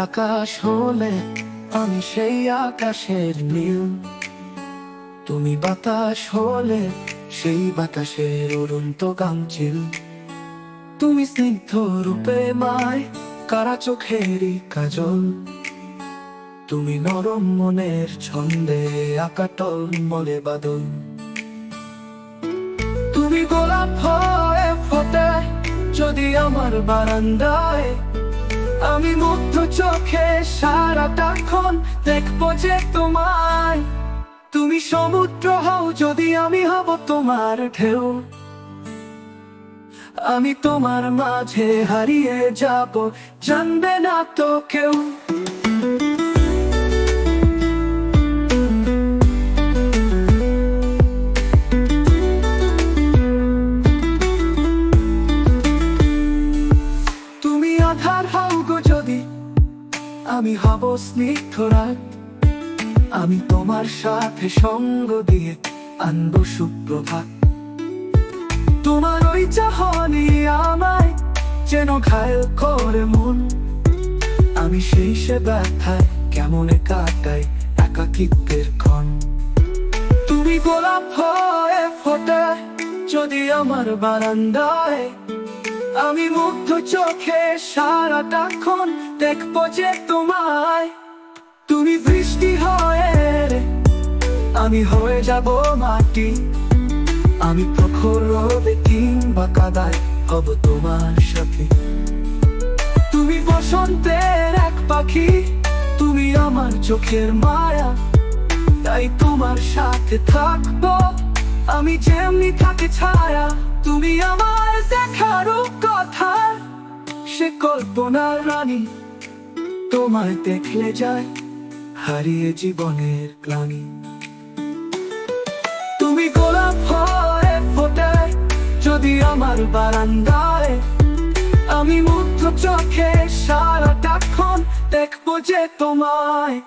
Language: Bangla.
আকাশ হলে আমি সেই আকাশের নীল, তুমি বাতাস হলে সেই বাতাসের উড়ন্ত গামচিল। তুমি স্নিগ্ধ রূপে মায় কারা চোখেরই কাজল, তুমি নরম মনের ছন্দে আকাটল মনে বাদল। তুমি গোলাপ হয়ে ফোটে যদি আমার বারান্দায়, আমি মুগ্ধ চোখে সারাটাক্ষণ দেখবো যে তোমায়। তুমি সমুদ্র হও যদি আমি হব তোমার ঢেউ, আমি তোমার মাঝে হারিয়ে যাব, জানবে না তো কেউ। তুমি আধার হও গো যদি আমি হব স্নিগ্ধ রাত, আমি তোমার সাথে সঙ্গ দিয়ে আনবো সুপ্রভাত। তোমার ওই চাহনি আমায় যেন ঘায়েল করে মন, আমি সেই সে ব্যথায় কেমনে কাটাই একাকিত্বের ক্ষণ। তুমি গোলাপ হয়ে ফোটে যদি আমার বারান্দায়, আমি মুগ্ধ চোখে সারাটাক্ষণ দেখবো যে তোমায়। তুমি বৃষ্টি হয়ে আমি হয়ে যাব মাটি, আমি প্রখর রোদে কিংবা কাদায় হব তোমার সাথে। তুমি বসন্তের এক পাখি, তুমি আমার চোখের মায়া, তাই তোমার সাথে থাকবো আমি যেমনি থাকে ছায়া। তুমি আমার দেখার কথা সে কল্পনার রানী, তোমায় দেখলে যায় হারিয়ে জীবনের গ্লানি। তুমি গোলাপ হয়ে ফোটে যদি আমার বারান্দায়, আমি মুগ্ধ চোখে সারাটাক্ষণ দেখবো যে তোমায়।